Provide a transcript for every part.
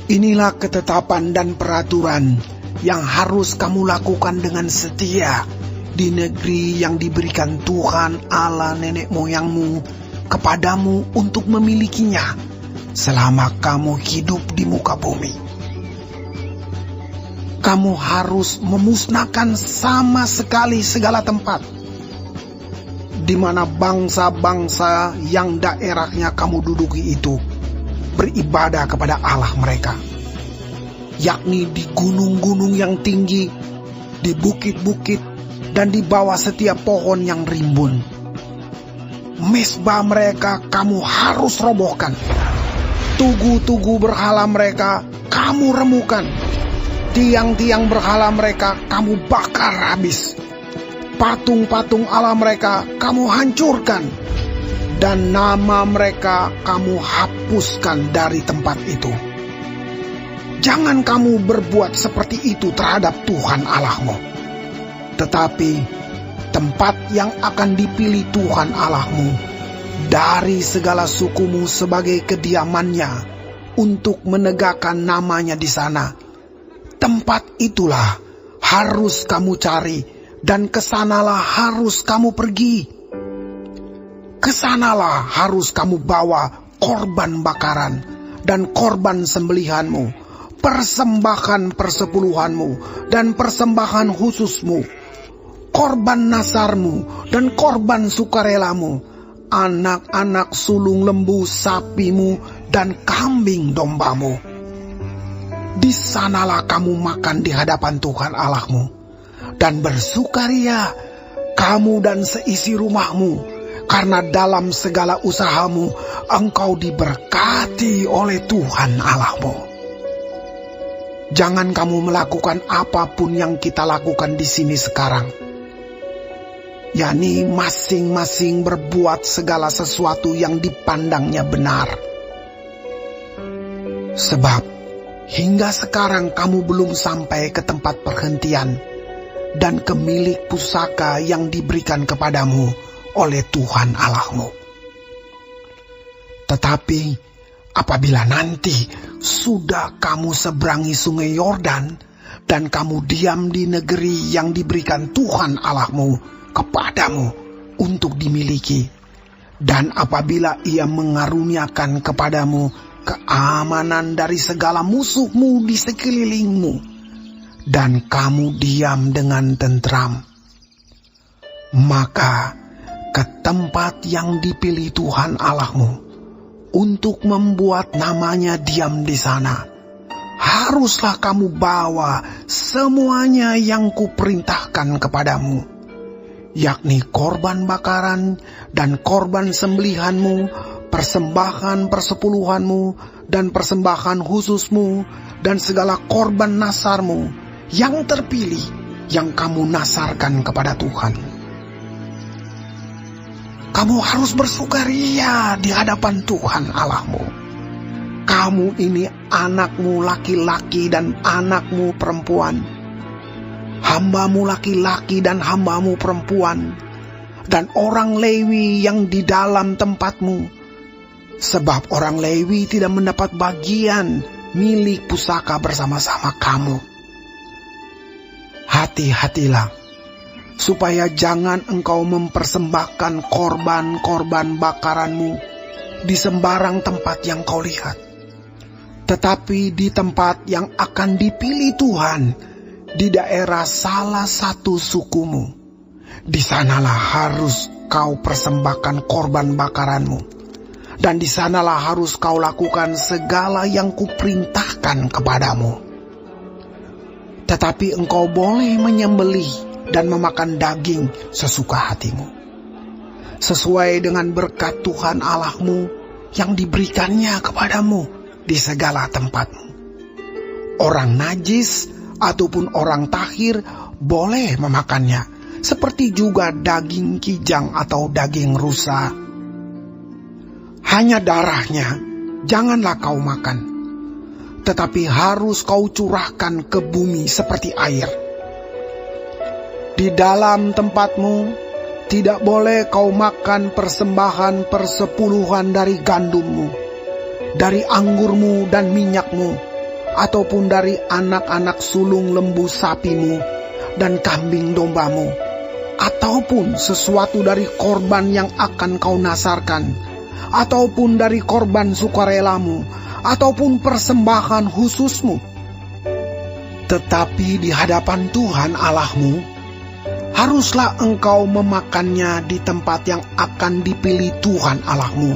Inilah ketetapan dan peraturan yang harus kamu lakukan dengan setia di negeri yang diberikan Tuhan Allah nenek moyangmu kepadamu untuk memilikinya selama kamu hidup di muka bumi. Kamu harus memusnahkan sama sekali segala tempat di mana bangsa-bangsa yang daerahnya kamu duduki itu beribadah kepada Allah mereka, yakni di gunung-gunung yang tinggi, di bukit-bukit, dan di bawah setiap pohon yang rimbun. Mezbah mereka kamu harus robohkan. Tugu-tugu berhala mereka kamu remukan. Tiang-tiang berhala mereka kamu bakar habis. Patung-patung Allah mereka kamu hancurkan. Dan nama mereka kamu hapuskan dari tempat itu. Jangan kamu berbuat seperti itu terhadap Tuhan Allahmu. Tetapi tempat yang akan dipilih Tuhan Allahmu dari segala sukumu sebagai kediamannya untuk menegakkan namanya di sana, tempat itulah harus kamu cari dan kesanalah harus kamu pergi. Kesanalah harus kamu bawa korban bakaran dan korban sembelihanmu, persembahan persepuluhanmu dan persembahan khususmu, korban nasarmu dan korban sukarelamu, anak-anak sulung lembu sapimu dan kambing dombamu. Di sanalah kamu makan di hadapan Tuhan Allahmu dan bersukaria kamu dan seisi rumahmu, karena dalam segala usahamu engkau diberkati oleh Tuhan Allahmu. Jangan kamu melakukan apapun yang kita lakukan di sini sekarang, yakni masing-masing berbuat segala sesuatu yang dipandangnya benar. Sebab hingga sekarang kamu belum sampai ke tempat perhentian dan ke milik pusaka yang diberikan kepadamu oleh Tuhan Allahmu. Tetapi apabila nanti sudah kamu seberangi sungai Yordan dan kamu diam di negeri yang diberikan Tuhan Allahmu kepadamu untuk dimiliki, dan apabila Ia mengaruniakan kepadamu keamanan dari segala musuhmu di sekelilingmu, dan kamu diam dengan tentram, maka ke tempat yang dipilih Tuhan Allahmu untuk membuat namanya diam di sana, haruslah kamu bawa semuanya yang kuperintahkan kepadamu, yakni korban bakaran dan korban sembelihanmu, persembahan persepuluhanmu dan persembahan khususmu, dan segala korban nasarmu yang terpilih yang kamu nasarkan kepada Tuhan. Kamu harus bersukaria di hadapan Tuhan Allahmu. Kamu ini anakmu laki-laki dan anakmu perempuan, hambamu laki-laki dan hambamu perempuan, dan orang Lewi yang di dalam tempatmu. Sebab orang Lewi tidak mendapat bagian milik pusaka bersama-sama kamu. Hati-hatilah, supaya jangan engkau mempersembahkan korban-korban bakaranmu di sembarang tempat yang kau lihat, tetapi di tempat yang akan dipilih Tuhan, di daerah salah satu sukumu. Di sanalah harus kau persembahkan korban bakaranmu, dan di sanalah harus kau lakukan segala yang kuperintahkan kepadamu. Tetapi engkau boleh menyembelih dan memakan daging sesuka hatimu, sesuai dengan berkat Tuhan Allahmu yang diberikannya kepadamu di segala tempatmu. Orang najis ataupun orang tahir boleh memakannya, seperti juga daging kijang atau daging rusa. Hanya darahnya janganlah kau makan, tetapi harus kau curahkan ke bumi seperti air. Di dalam tempatmu tidak boleh kau makan persembahan persepuluhan dari gandummu, dari anggurmu dan minyakmu, ataupun dari anak-anak sulung lembu sapimu dan kambing dombamu, ataupun sesuatu dari korban yang akan kau nasarkan, ataupun dari korban sukarelamu, ataupun persembahan khususmu. Tetapi di hadapan Tuhan Allahmu, haruslah engkau memakannya di tempat yang akan dipilih Tuhan Allahmu.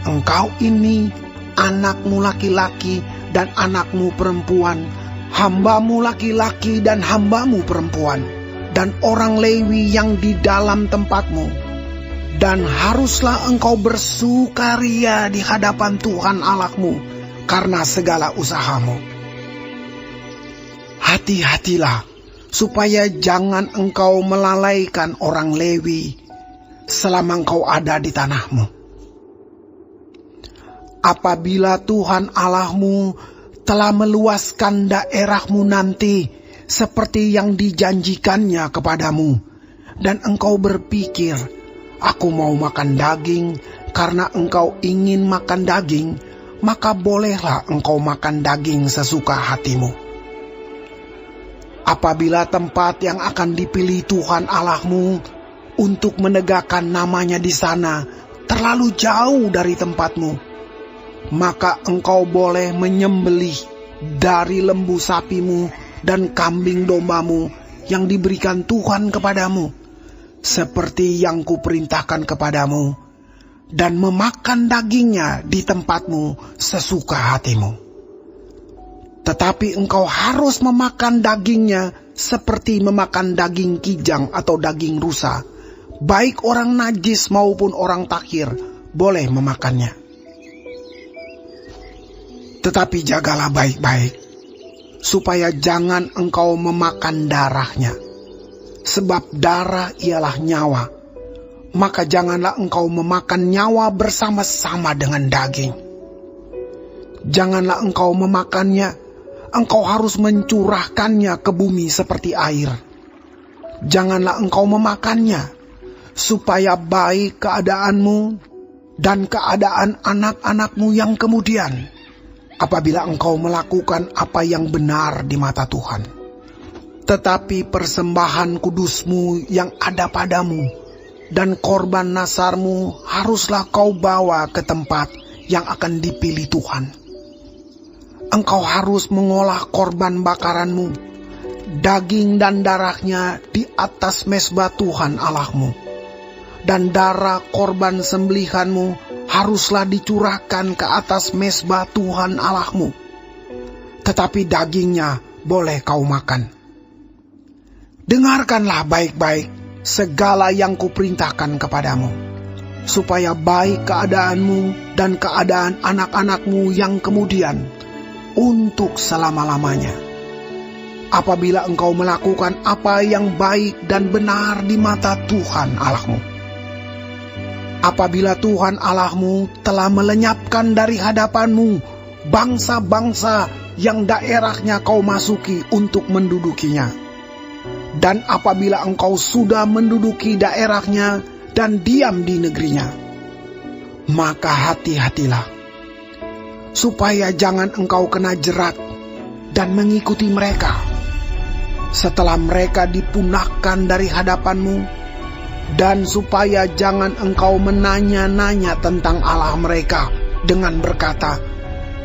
Engkau ini, anakmu laki-laki dan anakmu perempuan, hambamu laki-laki dan hambamu perempuan, dan orang Lewi yang di dalam tempatmu. Dan haruslah engkau bersukaria di hadapan Tuhan Allahmu karena segala usahamu. Hati-hatilah supaya jangan engkau melalaikan orang Lewi selama engkau ada di tanahmu. Apabila Tuhan Allahmu telah meluaskan daerahmu nanti seperti yang dijanjikannya kepadamu, dan engkau berpikir, aku mau makan daging karena engkau ingin makan daging, maka bolehlah engkau makan daging sesuka hatimu. Apabila tempat yang akan dipilih Tuhan Allahmu untuk menegakkan namanya di sana terlalu jauh dari tempatmu, maka engkau boleh menyembelih dari lembu sapimu dan kambing dombamu yang diberikan Tuhan kepadamu, seperti yang kuperintahkan kepadamu, dan memakan dagingnya di tempatmu sesuka hatimu. Tetapi engkau harus memakan dagingnya seperti memakan daging kijang atau daging rusa. Baik orang najis maupun orang takhir boleh memakannya. Tetapi jagalah baik-baik, supaya jangan engkau memakan darahnya. Sebab darah ialah nyawa, maka janganlah engkau memakan nyawa bersama-sama dengan daging. Janganlah engkau memakannya, engkau harus mencurahkannya ke bumi seperti air. Janganlah engkau memakannya, supaya baik keadaanmu dan keadaan anak-anakmu yang kemudian, apabila engkau melakukan apa yang benar di mata Tuhan. Tetapi persembahan kudusmu yang ada padamu dan korban nasarmu haruslah kau bawa ke tempat yang akan dipilih Tuhan. Engkau harus mengolah korban bakaranmu, daging dan darahnya di atas mezbah Tuhan Allahmu, dan darah korban sembelihanmu haruslah dicurahkan ke atas mezbah Tuhan Allahmu. Tetapi dagingnya boleh kau makan. Dengarkanlah baik-baik segala yang kuperintahkan kepadamu, supaya baik keadaanmu dan keadaan anak-anakmu yang kemudian untuk selama-lamanya. Apabila engkau melakukan apa yang baik dan benar di mata Tuhan Allahmu. Apabila Tuhan Allahmu telah melenyapkan dari hadapanmu bangsa-bangsa yang daerahnya kau masuki untuk mendudukinya. Dan apabila engkau sudah menduduki daerahnya dan diam di negerinya, maka hati-hatilah, supaya jangan engkau kena jerat dan mengikuti mereka. Setelah mereka dipunahkan dari hadapanmu, dan supaya jangan engkau menanya-nanya tentang Allah mereka dengan berkata,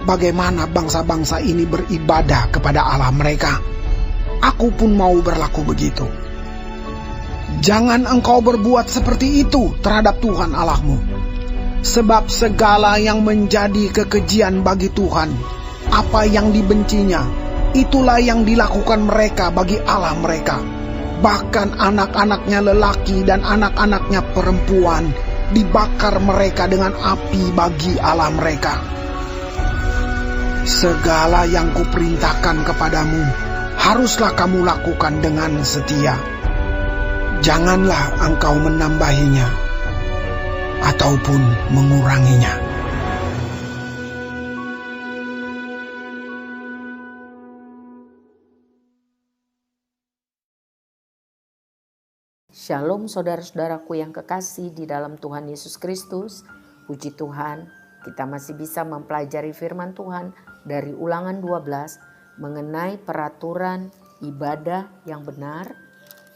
bagaimana bangsa-bangsa ini beribadah kepada Allah mereka? Aku pun mau berlaku begitu. Jangan engkau berbuat seperti itu terhadap Tuhan Allahmu. Sebab segala yang menjadi kekejian bagi Tuhan, apa yang dibencinya, itulah yang dilakukan mereka bagi Allah mereka. Bahkan anak-anaknya lelaki dan anak-anaknya perempuan dibakar mereka dengan api bagi Allah mereka. Segala yang kuperintahkan kepadamu haruslah kamu lakukan dengan setia. Janganlah engkau menambahinya ataupun menguranginya. Shalom saudara-saudaraku yang kekasih di dalam Tuhan Yesus Kristus. Puji Tuhan, kita masih bisa mempelajari firman Tuhan dari Ulangan 12 mengenai peraturan ibadah yang benar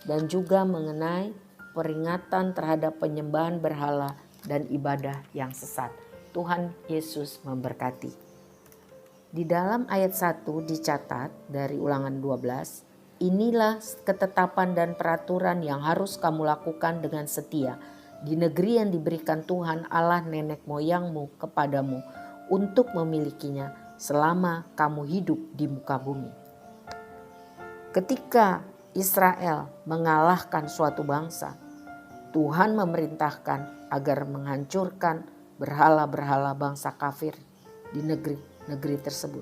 dan juga mengenai peringatan terhadap penyembahan berhala dan ibadah yang sesat. Tuhan Yesus memberkati. Di dalam ayat 1 dicatat dari Ulangan 12, inilah ketetapan dan peraturan yang harus kamu lakukan dengan setia di negeri yang diberikan Tuhan Allah nenek moyangmu kepadamu untuk memilikinya selama kamu hidup di muka bumi. Ketika Israel mengalahkan suatu bangsa, Tuhan memerintahkan agar menghancurkan berhala-berhala bangsa kafir di negeri tersebut.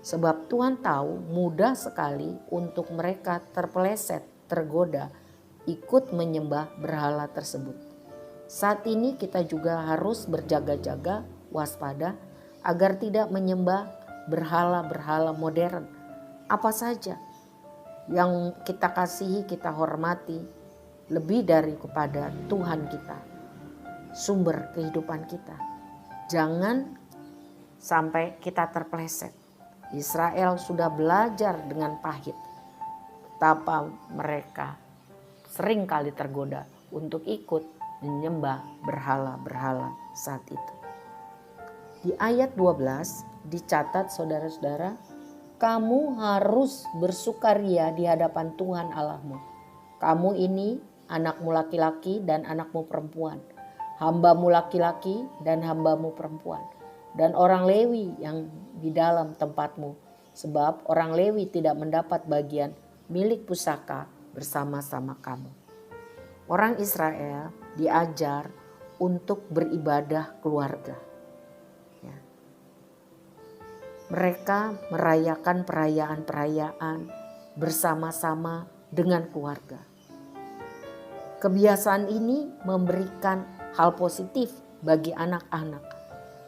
Sebab Tuhan tahu mudah sekali untuk mereka terpeleset, tergoda, ikut menyembah berhala tersebut. Saat ini kita juga harus berjaga-jaga, waspada, agar tidak menyembah berhala-berhala modern. Apa saja yang kita kasihi, kita hormati, lebih dari kepada Tuhan kita, sumber kehidupan kita. Jangan sampai kita terpeleset. Israel sudah belajar dengan pahit betapa mereka sering kali tergoda untuk ikut menyembah berhala-berhala saat itu. Di ayat 12 dicatat, saudara-saudara, kamu harus bersukaria di hadapan Tuhan Allahmu. Kamu ini anakmu laki-laki dan anakmu perempuan, hambamu laki-laki dan hambamu perempuan, dan orang Lewi yang di dalam tempatmu. Sebab orang Lewi tidak mendapat bagian milik pusaka bersama-sama kamu. Orang Israel diajar untuk beribadah keluarga. Ya. Mereka merayakan perayaan-perayaan bersama-sama dengan keluarga. Kebiasaan ini memberikan hal positif bagi anak-anak,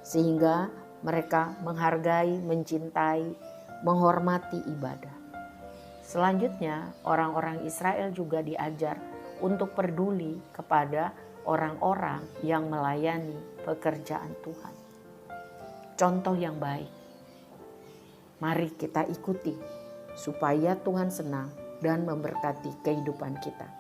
sehingga mereka menghargai, mencintai, menghormati ibadah. Selanjutnya, orang-orang Israel juga diajar untuk peduli kepada orang-orang yang melayani pekerjaan Tuhan. Contoh yang baik, mari kita ikuti supaya Tuhan senang dan memberkati kehidupan kita.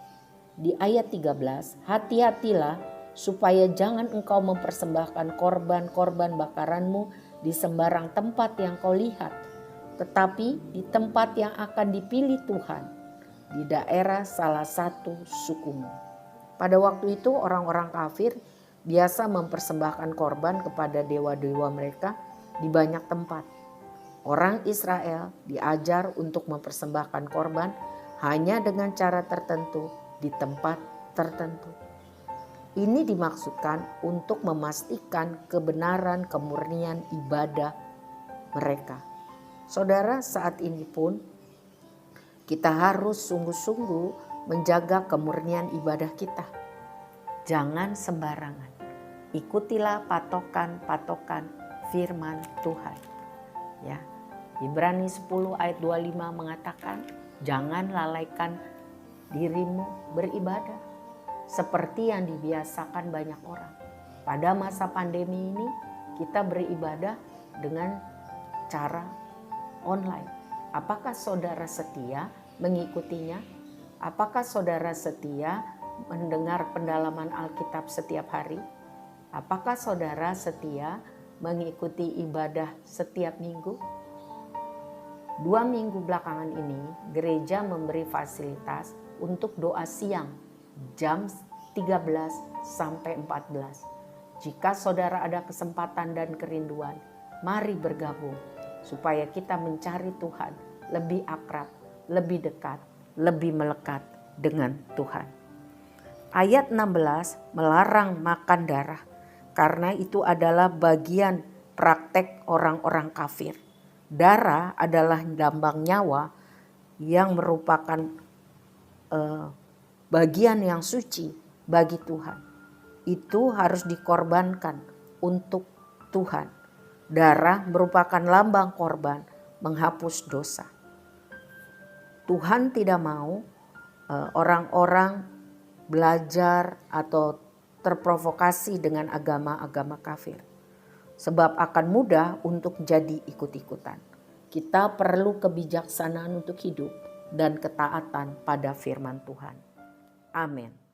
Di ayat 13, hati-hatilah supaya jangan engkau mempersembahkan korban-korban bakaranmu di sembarang tempat yang kau lihat, tetapi di tempat yang akan dipilih Tuhan, di daerah salah satu sukumu. Pada waktu itu orang-orang kafir biasa mempersembahkan korban kepada dewa-dewa mereka di banyak tempat. Orang Israel diajar untuk mempersembahkan korban hanya dengan cara tertentu di tempat tertentu. Ini dimaksudkan untuk memastikan kebenaran kemurnian ibadah mereka. Saudara, saat ini pun kita harus sungguh-sungguh menjaga kemurnian ibadah kita. Jangan sembarangan. Ikutilah patokan-patokan firman Tuhan. Ya. Ibrani 10 ayat 25 mengatakan, jangan lalaikan dirimu beribadah seperti yang dibiasakan banyak orang. Pada masa pandemi ini kita beribadah dengan cara online. Apakah saudara setia mengikutinya? Apakah saudara setia mendengar pendalaman Alkitab setiap hari? Apakah saudara setia mengikuti ibadah setiap minggu? 2 minggu belakangan ini gereja memberi fasilitas untuk doa siang jam 13 sampai 14. Jika saudara ada kesempatan dan kerinduan, mari bergabung supaya kita mencari Tuhan lebih akrab, lebih dekat, lebih melekat dengan Tuhan. Ayat 16 melarang makan darah karena itu adalah bagian praktek orang-orang kafir. Darah adalah lambang nyawa yang merupakan bagian yang suci bagi Tuhan. Itu harus dikorbankan untuk Tuhan. Darah merupakan lambang korban menghapus dosa. Tuhan tidak mau orang-orang belajar atau terprovokasi dengan agama-agama kafir. sebab akan mudah untuk jadi ikut-ikutan. Kita perlu kebijaksanaan untuk hidup dan ketaatan pada firman Tuhan. Amin.